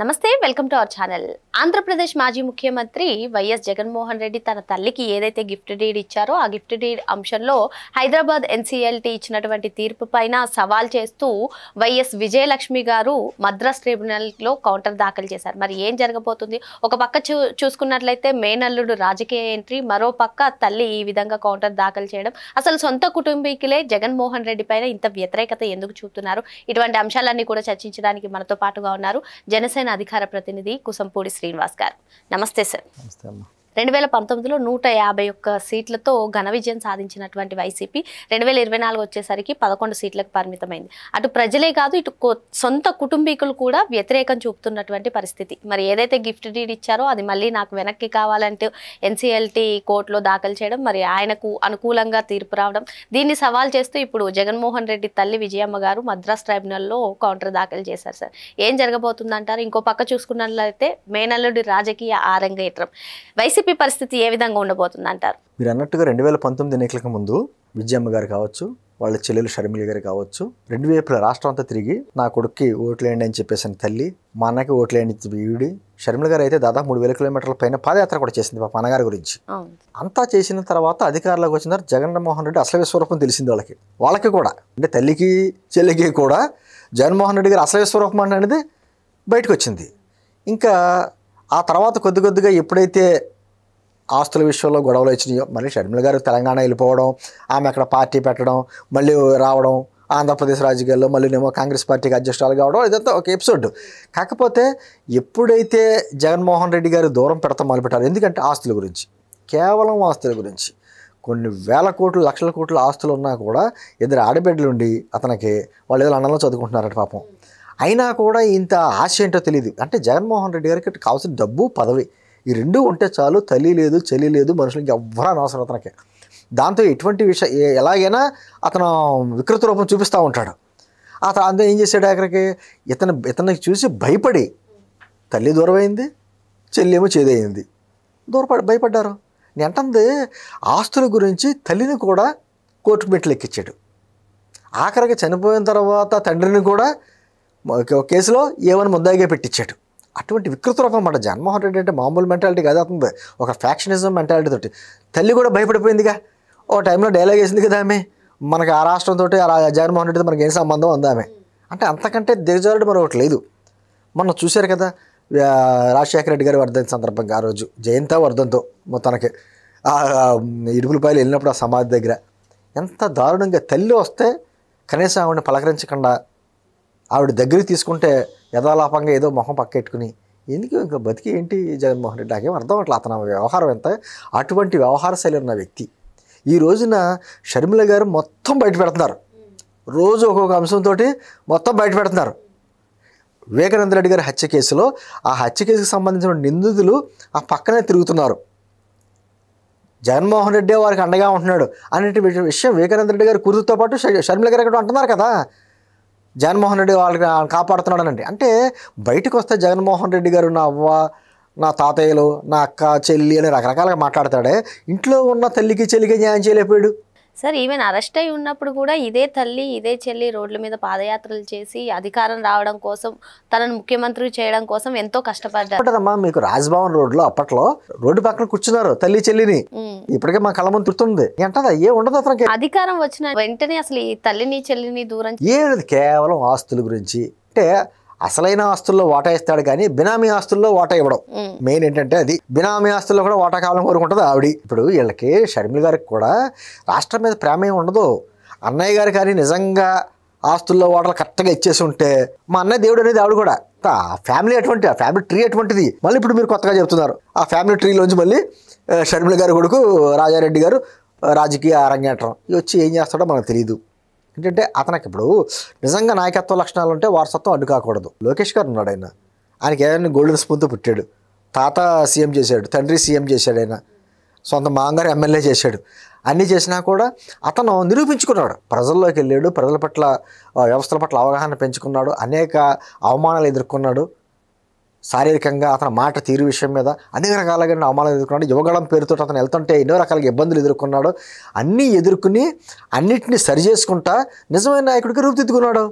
నమస్తే welcome to our channel. Andhra Pradesh మాజీ ముఖ్యమంత్రి వైఎస్ జగన్మోహన్ రెడ్డి తన తల్లికి ఏదైతే గిఫ్ట్ డీడ్ ఇచ్చారో ఆ గిఫ్ట్ డీడ్ అంశంలో హైదరాబాద్ ఎన్సీఎల్టీ ఇచ్చినటువంటి తీర్పు పైన సవాల్ చేస్తూ వైఎస్ విజయలక్ష్మి గారు మద్రాస్ ట్రిబ్యునల్లో కౌంటర్ దాఖలు చేశారు. మరి ఏం జరగబోతుంది? ఒక పక్క చూసుకున్నట్లయితే మేనల్లుడు రాజకీయ ఎంట్రీ, మరో పక్క తల్లి ఈ విధంగా కౌంటర్ దాఖలు చేయడం. అసలు సొంత కుటుంబీకులే జగన్మోహన్ రెడ్డి పైన ఇంత వ్యతిరేకత ఎందుకు చూపుతున్నారు? ఇటువంటి అంశాలన్నీ కూడా చర్చించడానికి మనతో పాటుగా ఉన్నారు జనసేన అధికార ప్రతినిధి కుసంపూడి శ్రీనివాస్ గారు. నమస్తే సార్. 2019లో 151 సీట్లతో ఘన విజయం సాధించినటువంటి వైసీపీ 2024 వచ్చేసరికి 11 సీట్లకు పరిమితమైంది. అటు ప్రజలే కాదు, ఇటు సొంత కుటుంబీకులు కూడా వ్యతిరేకం చూపుతున్నటువంటి పరిస్థితి. మరి ఏదైతే గిఫ్ట్ డీడ్ ఇచ్చారో అది మళ్ళీ నాకు వెనక్కి కావాలంటూ ఎన్సీఎల్టీ కోర్టులో దాఖలు చేయడం, మరి ఆయనకు అనుకూలంగా తీర్పు రావడం, దీన్ని సవాల్ చేస్తూ ఇప్పుడు జగన్మోహన్ రెడ్డి తల్లి విజయమ్మ గారు మద్రాస్ ట్రైబ్యునల్లో కౌంటర్ దాఖలు చేశారు. సార్, ఏం జరగబోతుందంటారు? ఇంకో పక్క చూసుకున్నట్లయితే మేనల్లుడి రాజకీయ ఆరంగేట్రం, వైసీపీ పరిస్థితి ఏ విధంగా ఉండబోతుంది అంటారు? మీరు అన్నట్టుగా 2019 ఎన్నికలకు ముందు విజయమ్మ గారు కావచ్చు, వాళ్ళ చెల్లెలు షర్మిల గారు కావచ్చు, రెండు వైపుల రాష్ట్రం అంతా తిరిగి నా కొడుక్కి ఓట్లేయండి అని చెప్పేసిన తల్లి, మా అన్నకి ఓట్లేయండి ఈవిడి. షర్మిల గారు అయితే దాదాపు 3000 కిలోమీటర్ల పైన పాదయాత్ర కూడా చేసింది పాప అన్నగారి గురించి. అంతా చేసిన తర్వాత అధికారంలోకి వచ్చిన తర్వాత జగన్మోహన్ రెడ్డి అసలు విశ్వరూపం తెలిసింది వాళ్ళకి కూడా, అంటే తల్లికి చెల్లికి కూడా జగన్మోహన్ రెడ్డి గారు అసలు విశ్వరూపం అనేది బయటకు వచ్చింది. ఇంకా ఆ తర్వాత కొద్దిగా ఎప్పుడైతే ఆస్తుల విషయంలో గొడవలు వచ్చినాయో, మళ్ళీ షర్మిల గారు తెలంగాణ వెళ్ళిపోవడం, ఆమె అక్కడ పార్టీ పెట్టడం, మళ్ళీ రావడం, ఆంధ్రప్రదేశ్ రాజకీయాల్లో మళ్ళీనేమో కాంగ్రెస్ పార్టీకి అధ్యక్షురాలు కావడం, ఇదంతా ఒక ఎపిసోడ్. కాకపోతే ఎప్పుడైతే జగన్మోహన్ రెడ్డి గారు దూరం పెడతాం మొదలుపెట్టారు, ఎందుకంటే ఆస్తుల గురించి, కేవలం ఆస్తుల గురించి కొన్ని వేల కోట్లు లక్షల కోట్ల ఆస్తులు ఉన్నా కూడా ఇద్దరు ఆడబిడ్డలు ఉండి అతనికి వాళ్ళు ఏదో లండన్లో చదువుకుంటున్నారట పాపం. అయినా కూడా ఇంత ఆశ ఏంటో తెలియదు. అంటే జగన్మోహన్ రెడ్డి గారికి కావాల్సిన డబ్బు, పదవి, ఈ రెండూ ఉంటే చాలు. తల్లి లేదు, చెల్లి లేదు, మనుషులకి ఎవ్వరూ అనవసరం అతనికి. దాంతో ఎటువంటి విషయం ఎలాగైనా అతను వికృత రూపం చూపిస్తూ ఉంటాడు. అతను అంతా ఏం చేశాడు, అక్కడికి ఇతనికి చూసి భయపడి తల్లి దూరమైంది, చెల్లి ఏమో చేదయింది, భయపడ్డారు. నేను అంటుంది ఆస్తుల గురించి తల్లిని కూడా కోర్టుకు మెట్లు ఎక్కించాడు. ఆఖరికి చనిపోయిన తర్వాత తండ్రిని కూడా కేసులో ఏమని ముద్దాయిగా పెట్టించాడు. అటువంటి వికృత రూపం అన్నమాట జగన్మోహన్ రెడ్డి. అంటే మామూలు మెంటాలిటీ కాదు, అవుతుంది ఒక ఫ్యాక్షనిజం మెంటాలిటీ తోటి. తల్లి కూడా భయపడిపోయిందిగా, ఓ టైంలో డైలాగ్ వేసింది కదా ఆమె, మనకి ఆ రాష్ట్రంతో జగన్మోహన్ రెడ్డితో మనకి ఏం సంబంధం ఉంది ఆమె అంటే. అంతకంటే దిగజారుడు మరొకటి లేదు. మనం చూశారు కదా రాజశేఖర రెడ్డి గారి వర్ధంతి సందర్భంగా ఆ రోజు జయంతో వర్ధంతో మొత్తానికి ఇడుపులపాయలు వెళ్ళినప్పుడు ఆ సమాధి దగ్గర ఎంత దారుణంగా తల్లి వస్తే కనీసం ఆవిడని పలకరించకుండా ఆవిడ దగ్గరికి తీసుకుంటే యథాలాపంగా ఏదో మొహం పక్కెట్టుకుని ఎందుకు ఇంకా బతికి ఏంటి జగన్మోహన్ రెడ్డి, నాకేం అర్థం అట్లా అతను వ్యవహారం ఎంత. అటువంటి వ్యవహార శైలి ఉన్న వ్యక్తి ఈ రోజున షర్మిల గారు మొత్తం బయట పెడుతున్నారు. రోజు ఒక్కొక్క అంశంతో మొత్తం బయట పెడుతున్నారు. వివేకానంద రెడ్డి గారి హత్య కేసులో ఆ హత్య కేసుకు సంబంధించిన నిందితులు ఆ పక్కనే తిరుగుతున్నారు. జగన్మోహన్ రెడ్డి వారికి అండగా ఉంటున్నాడు అనే విషయం వివేకానంద రెడ్డి గారి కూతురుతో పాటు షర్మిల గారు ఇక్కడ అంటున్నారు కదా, జగన్మోహన్ రెడ్డి వాళ్ళకి కాపాడుతున్నాడనండి. అంటే బయటకు వస్తే జగన్మోహన్ రెడ్డి గారు నా అవ్వ, నా తాతయ్యలు, నా అక్క, చెల్లి అని రకరకాలుగా మాట్లాడతాడే, ఇంట్లో ఉన్న తల్లికి చెల్లికి న్యాయం చేయలేకపోయాడు. సార్, ఈవెన్ అరెస్ట్ అయి ఉన్నప్పుడు కూడా ఇదే తల్లి ఇదే చెల్లి రోడ్ల మీద పాదయాత్రలు చేసి అధికారం రావడం కోసం, తనను ముఖ్యమంత్రి చేయడం కోసం ఎంతో కష్టపడ్డారమ్మా. మీకు రాజ్భవన్ రోడ్లో అప్పట్లో రోడ్డు పక్కన కూర్చున్నారు తల్లి చెల్లిని, ఇప్పటికే మా కళ్ళ ముందు తిరుగుతుంది. అంటే ఏ ఉండదు అతనికి. అధికారం వచ్చిన వెంటనే అసలు ఈ తల్లిని చెల్లిని దూరం ఏది కేవలం ఆస్తుల గురించి. అంటే అసలైన ఆస్తుల్లో వాటా ఇస్తాడు కానీ బినామీ ఆస్తుల్లో వాటా ఇవ్వడం. మెయిన్ ఏంటంటే అది బినామీ ఆస్తుల్లో కూడా వాటా కావాలని కోరుకుంటుంది ఆవిడ. ఇప్పుడు వీళ్ళకి షర్మిల గారికి కూడా రాష్ట్రం మీద ప్రేమ ఏమి ఉండదు. అన్నయ్య గారు కానీ నిజంగా ఆస్తుల్లో వాటాలు కరెక్ట్గా ఇచ్చేసి ఉంటే, మా అన్నయ్య దేవుడు అనేది ఆవిడ కూడా. ఆ ఫ్యామిలీ అటువంటి, ఆ ఫ్యామిలీ ట్రీ అటువంటిది. మళ్ళీ ఇప్పుడు మీరు కొత్తగా చెప్తున్నారు ఆ ఫ్యామిలీ ట్రీలోంచి మళ్ళీ షర్మిల గారి కొడుకు రాజారెడ్డి గారు రాజకీయ అరంగేట్రం వచ్చి ఏం చేస్తాడో మనకు తెలియదు. ఏంటంటే అతనికి ఇప్పుడు నిజంగా నాయకత్వ లక్షణాలు ఉంటే వారసత్వం అడ్డు కాకూడదు. లోకేష్ గారు ఉన్నాడు, ఆయనకి ఏదైనా గోల్డెన్ స్పూన్తో పుట్టాడు. తాత సీఎం చేశాడు, తండ్రి సీఎం చేశాడు, ఆయన సొంత మాంగారు ఎమ్మెల్యే చేశాడు. అన్నీ చేసినా కూడా అతను నిరూపించుకున్నాడు, ప్రజల్లోకి వెళ్ళాడు, ప్రజల పట్ల వ్యవస్థల పట్ల అవగాహన పెంచుకున్నాడు, అనేక అవమానాలు ఎదుర్కొన్నాడు. శారీరకంగా అతని మాట తీరు విషయం మీద అనేక రకాలుగా అవమానాలు ఎదుర్కొన్నాడు. యువగళం పేరుతో అతను వెళ్తుంటే ఎన్నో రకాలుగా ఇబ్బందులు ఎదుర్కొన్నాడు. అన్నీ ఎదుర్కొని అన్నిటినీ సరి చేసుకుంటా నిజమైన నాయకుడికి రూపుదిద్దుకున్నాడు.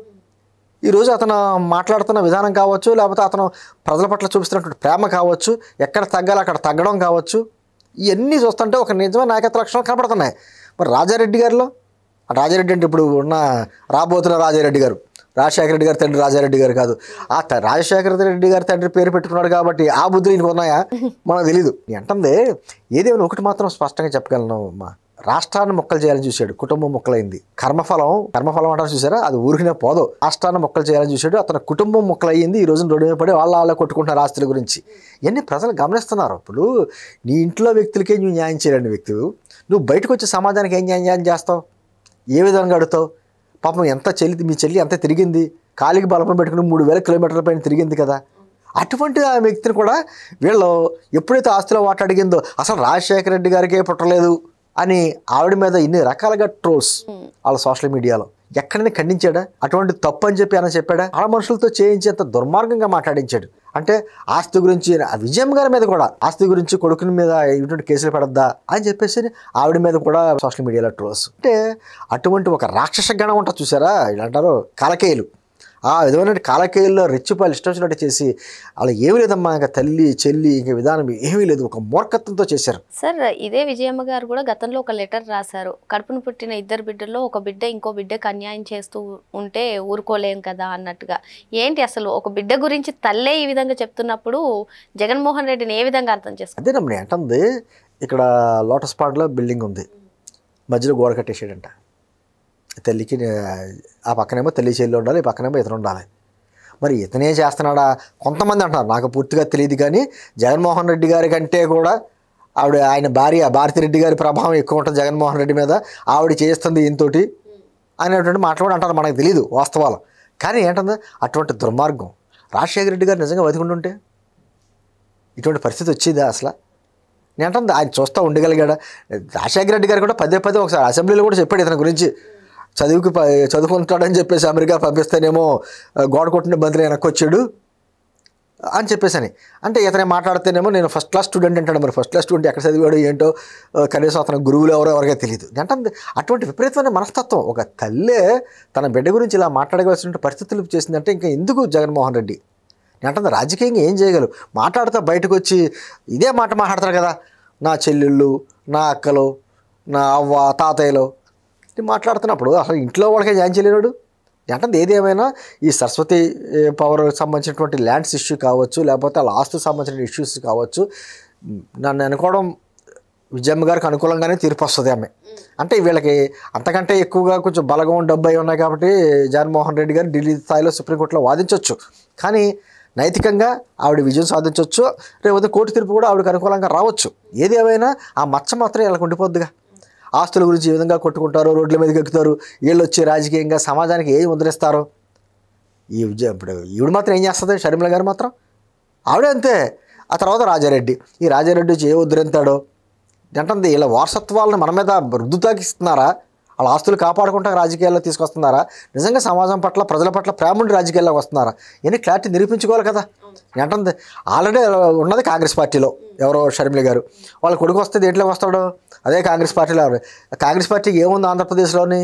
ఈరోజు అతను మాట్లాడుతున్న విధానం కావచ్చు, లేకపోతే అతను ప్రజల పట్ల చూపిస్తున్నటువంటి ప్రేమ కావచ్చు, ఎక్కడ తగ్గాలి అక్కడ తగ్గడం కావచ్చు, ఇవన్నీ చూస్తుంటే ఒక నిజమైన నాయకత్వ లక్షణాలు కనపడుతున్నాయి. మరి రాజారెడ్డి గారిలో, రాజారెడ్డి అంటే ఇప్పుడు ఉన్న రాబోతున్న రాజారెడ్డి గారు, రాజశేఖర రెడ్డి గారి తండ్రి రాజారెడ్డి గారు కాదు, ఆ రాజశేఖర రెడ్డి గారి తండ్రి పేరు పెట్టుకున్నాడు కాబట్టి ఆ బుద్ధులు ఇంక ఉన్నాయా మనకు తెలీదు. అంటుంది ఏదేమైనా ఒకటి మాత్రం స్పష్టంగా చెప్పగలను అమ్మా, రాష్ట్రాన్ని మొక్కలు చేయాలని చూశాడు, కుటుంబం మొక్కలైంది. కర్మఫలం అంటారు చూసారా, అది ఊరికినే పోదు. రాష్ట్రాన్ని మొక్కలు చేయాలని చూశాడు, అతను కుటుంబం మొక్కలయ్యింది. ఈ రోజున రోడ్డు మీద పడి వాళ్ళ కొట్టుకుంటున్నారు ఆస్తుల గురించి. ఇవన్నీ ప్రజలు గమనిస్తున్నారు. ఇప్పుడు నీ ఇంట్లో వ్యక్తులకే నువ్వు న్యాయం చేయలేని వ్యక్తులు, నువ్వు బయటకు వచ్చే సమాజానికి ఏం న్యాయం చేస్తావు, ఏ విధంగా అడుగుతావు? పాపం మీ చెల్లి ఎంత తిరిగింది, కాలికి బలపం పెట్టుకుని 3000 కిలోమీటర్ల పైన తిరిగింది కదా. అటువంటి ఆ వ్యక్తిని కూడా వీళ్ళు ఎప్పుడైతే ఆస్తిలో వాట అడిగిందో, అసలు రాజశేఖర రెడ్డి గారికే పుట్టలేదు అని ఆవిడ మీద ఇన్ని రకాలుగా ట్రోల్స్ వాళ్ళ సోషల్ మీడియాలో ఎక్కడైనా ఖండించాడా? అటువంటి తప్పు అని చెప్పి ఆయన చెప్పాడా? ఆ మనుషులతో చేయించేంత దుర్మార్గంగా మాట్లాడించాడు. అంటే ఆస్తి గురించి విజయం గారి మీద కూడా ఆస్తి గురించి కొడుకుని మీద ఇటువంటి కేసులు పెడద్దా అని చెప్పేసి ఆవిడ మీద కూడా సోషల్ మీడియాలో ట్రోల్స్. అంటే అటువంటి ఒక రాక్షస గణం ఉంటుంది చూసారా, ఇలా అంటారు కాలకేయులు. ఆ విధమైన కాలకేయుల్లో రెచ్చిపాలు ఇష్టం వచ్చినట్టు చేసి అలా ఏమీ లేదమ్మా, ఇంకా తల్లి చెల్లి ఇంకా విధానం ఏమీ లేదు, ఒక మూర్ఖత్వంతో చేశారు. సార్ ఇదే విజయమ్మ గారు కూడా గతంలో ఒక లెటర్ రాశారు. కడుపును పుట్టిన 2 బిడ్డల్లో ఒక బిడ్డ ఇంకో బిడ్డకు అన్యాయం చేస్తూ ఉంటే ఊరుకోలేం కదా అన్నట్టుగా. ఏంటి అసలు ఒక బిడ్డ గురించి తల్లే ఈ విధంగా చెప్తున్నప్పుడు జగన్మోహన్ రెడ్డిని ఏ విధంగా అర్థం చేసుకో? అదేనమ్మా అంటుంది, ఇక్కడ లోటస్ పాండ్లో బిల్డింగ్ ఉంది, మధ్యలో గోడ కట్టేసాడంట. తల్లికి ఆ పక్కనేమో తల్లి చెల్లి ఉండాలి, ఈ పక్కనేమో ఇతను ఉండాలి. మరి ఇతనే చేస్తున్నాడా? కొంతమంది అంటున్నారు, నాకు పూర్తిగా తెలియదు, కానీ జగన్మోహన్ రెడ్డి గారి కంటే కూడా ఆయన భార్య భారతిరెడ్డి గారి ప్రభావం ఎక్కువ ఉంటుంది జగన్మోహన్ రెడ్డి మీద, ఆవిడ చేస్తుంది ఈయనతోటి అనేటువంటి మాట్లాడి అంటారు. మనకు తెలియదు వాస్తవాలు, కానీ ఏంటంటే అటువంటి దుర్మార్గం రాజశేఖర రెడ్డి గారు నిజంగా బతికుంటుంటే ఇటువంటి పరిస్థితి వచ్చేదా అసలు? నేను అంటుంది ఆయన చూస్తూ ఉండగలిగాడా? రాజశేఖర రెడ్డి గారు కూడా పదే ఒకసారి అసెంబ్లీలో కూడా చెప్పాడు ఇతని గురించి, చదువుకుంటాడని చెప్పేసి అమెరికా పంపిస్తేనేమో గోడ కొట్టిన బంతులు వెనక్కి వచ్చాడు అని చెప్పేసి అని. అంటే ఇతనే మాట్లాడితేనేమో నేను ఫస్ట్ క్లాస్ స్టూడెంట్ అంటాడు. మరి ఫస్ట్ క్లాస్ స్టూడెంట్ ఎక్కడ చదివాడు ఏంటో, కనీసం అతను గురువులు ఎవరికీ తెలియదు. అంటే అటువంటి విపరీతమైన మనస్తత్వం. ఒక తల్లే తన బిడ్డ గురించి ఇలా మాట్లాడవలసిన పరిస్థితులు చేసిందంటే ఇంకా ఎందుకు జగన్మోహన్ రెడ్డి? అంటే రాజకీయంగా ఏం చేయగలరు? మాట్లాడుతూ బయటకు వచ్చి ఇదే మాట మాట్లాడతారు కదా, నా చెల్లెళ్ళు, నా అక్కలు, నా అవ్వ తాతయ్యలు మాట్లాడుతున్నప్పుడు అసలు ఇంట్లో వాళ్ళకే న్యాయం చేయలేడు. అంటే ఏదేమైనా ఈ సరస్వతి పవర్ సంబంధించినటువంటి ల్యాండ్స్ ఇష్యూ కావచ్చు, లేకపోతే వాళ్ళ ఆస్తుకు సంబంధించిన ఇష్యూస్ కావచ్చు, నన్ను అనుకోవడం విజయమ్మ గారికి అనుకూలంగానే తీర్పు వస్తుంది ఆమె. అంటే వీళ్ళకి అంతకంటే ఎక్కువగా కొంచెం బలగం డబ్బు అయి ఉన్నాయి కాబట్టి జగన్మోహన్ రెడ్డి గారు ఢిల్లీ స్థాయిలో సుప్రీంకోర్టులో వాదించవచ్చు, కానీ నైతికంగా ఆవిడ విజయం సాధించవచ్చు. రేపు కోర్టు తీర్పు కూడా ఆవిడకి అనుకూలంగా రావచ్చు. ఏది ఏమైనా ఆ మచ్చ మాత్రం వీళ్ళకి ఉండిపోద్దిగా. ఆస్తుల గురించి ఏ విధంగా కొట్టుకుంటారో, రోడ్ల మీదకి ఎక్కుతారు, వీళ్ళు వచ్చి రాజకీయంగా సమాజానికి ఏం ముద్రిస్తారో. ఇప్పుడు ఈవిడ మాత్రం ఏం చేస్తుంది, షర్మిల గారు మాత్రం ఆవిడే అంతే. ఆ తర్వాత రాజారెడ్డి, ఈ రాజారెడ్డి వచ్చి ఏ ఉద్ధరింతాడో. అంటే ఇలా వారసత్వాలను మన మీద రుద్దుతాకిస్తున్నారా? వాళ్ళ ఆస్తులు కాపాడుకుంటా రాజకీయాల్లో తీసుకొస్తున్నారా? నిజంగా సమాజం పట్ల ప్రజల పట్ల ప్రేమ ఉండి రాజకీయాల్లోకి వస్తున్నారా? ఇవన్నీ క్లారిటీ నిరూపించుకోవాలి కదా. అంటే ఆల్రెడీ ఉన్నది కాంగ్రెస్ పార్టీలో ఎవరో షర్మిల గారు, వాళ్ళ కొడుకు వస్తే దేంట్లోకి వస్తాడు, అదే కాంగ్రెస్ పార్టీలో. కాంగ్రెస్ పార్టీకి ఏముంది ఆంధ్రప్రదేశ్లోని?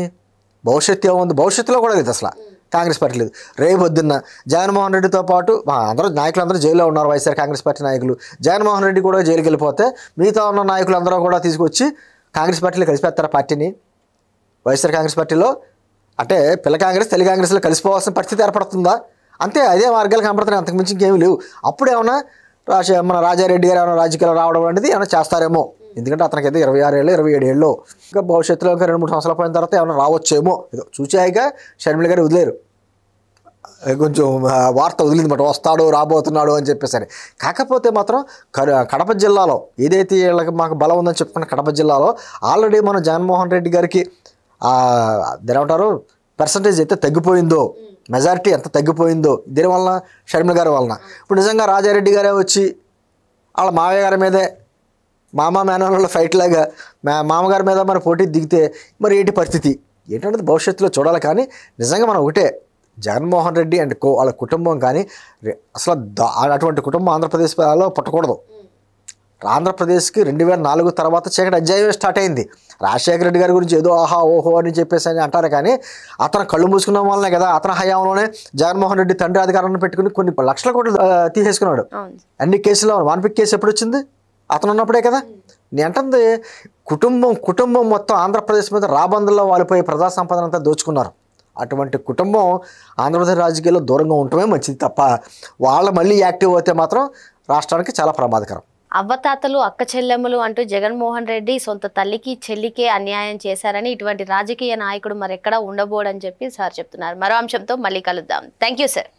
భవిష్యత్తు ఏముంది? భవిష్యత్తులో కూడా లేదు అసలు కాంగ్రెస్ పార్టీ లేదు. రేపు పొద్దున్న జగన్మోహన్ రెడ్డితో పాటు నాయకులందరూ జైల్లో ఉన్నారు, వైఎస్ఆర్ కాంగ్రెస్ పార్టీ నాయకులు. జగన్మోహన్ రెడ్డి కూడా జైలుకి వెళ్ళిపోతే మిగతా ఉన్న నాయకులందరూ కూడా తీసుకొచ్చి కాంగ్రెస్ పార్టీలో కలిసిపెడతారు పార్టీని. వైఎస్ఆర్ కాంగ్రెస్ పార్టీలో అంటే పిల్ల కాంగ్రెస్ తెల్ల కాంగ్రెస్లో కలిసిపోవాల్సిన పరిస్థితి ఏర్పడుతుందా? అంతే, అదే మార్గాలు కనపడుతున్నాయి, అంతకుమించి ఇంకేమీ లేవు. అప్పుడు ఏమన్నా మన రాజారెడ్డి గారు ఏమైనా రాజకీయాలు రావడం అనేది ఏమైనా చేస్తారేమో. ఎందుకంటే అతనికి అయితే 26 ఏళ్ళు 27 ఏళ్ళు, ఇంకా భవిష్యత్తులో ఇంకా 2-3 సంవత్సరాల పోయిన తర్వాత ఏమైనా రావచ్చేమో. ఏదో చూచాయిగా షర్మిల గారు వదిలేరు, కొంచెం వార్త వదిలిందన్నమాట, వస్తాడు రాబోతున్నాడు అని చెప్పేసరి. కాకపోతే మాత్రం కడప జిల్లాలో ఏదైతే వీళ్ళకి మాకు బలం ఉందని చెప్పుకున్న కడప జిల్లాలో ఆల్రెడీ మనం జగన్మోహన్ రెడ్డి గారికి ఏమంటారు పర్సంటేజ్ అయితే తగ్గిపోయిందో, మెజారిటీ ఎంత తగ్గిపోయిందో దీనివల్ల షర్మిల గారి వలన. ఇప్పుడు నిజంగా రాజారెడ్డి గారే వచ్చి వాళ్ళ మావయ్య గారి మీదే మామ మేనల ఫైట్ లాగా మామగారి మీద మన పోటీ దిగితే మరి ఏంటి పరిస్థితి ఏంటంటే భవిష్యత్తులో చూడాలి. కానీ నిజంగా మనం ఒకటే, జగన్మోహన్ రెడ్డి అండ్ వాళ్ళ కుటుంబం కానీ అసలు అటువంటి కుటుంబం ఆంధ్రప్రదేశ్లో పుట్టకూడదు. ఆంధ్రప్రదేశ్కి 2004 తర్వాత చీకటి అధ్యాయం స్టార్ట్ అయింది. రాజశేఖర రెడ్డి గారి గురించి ఏదో ఆహా ఓహో అని చెప్పేసి అని అంటారు, కానీ అతను కళ్ళు మూసుకున్న వల్లనే కదా అతని హయాంలోనే జగన్మోహన్ రెడ్డి తండ్రి అధికారాన్ని పెట్టుకుని కొన్ని లక్షల కోట్లు తీసేసుకున్నాడు. అన్ని కేసుల్లో వాన్పిక్ కేసు ఎప్పుడు వచ్చింది? అతను ఉన్నప్పుడే కదా. నేను అంటుంది కుటుంబం మొత్తం ఆంధ్రప్రదేశ్ మీద రాబందుల్లో వాలిపోయి ప్రజా సంపదన అంతా దోచుకున్నారు. అటువంటి కుటుంబం ఆంధ్రప్రదేశ్ రాజకీయాల్లో దూరంగా ఉండటమే మంచిది తప్ప వాళ్ళు మళ్ళీ యాక్టివ్ అయితే మాత్రం రాష్ట్రానికి చాలా ప్రమాదకరం. అవ్వతాతలు అక్క చెల్లెమ్మలు అంటూ జగన్మోహన్ రెడ్డి సొంత తల్లికి చెల్లికే అన్యాయం చేశారని ఇటువంటి రాజకీయ నాయకుడు మరెక్కడా ఉండబోడని చెప్పి సార్ చెప్తున్నారు. మరో అంశంతో మళ్ళీ కలుద్దాం. Thank you sir.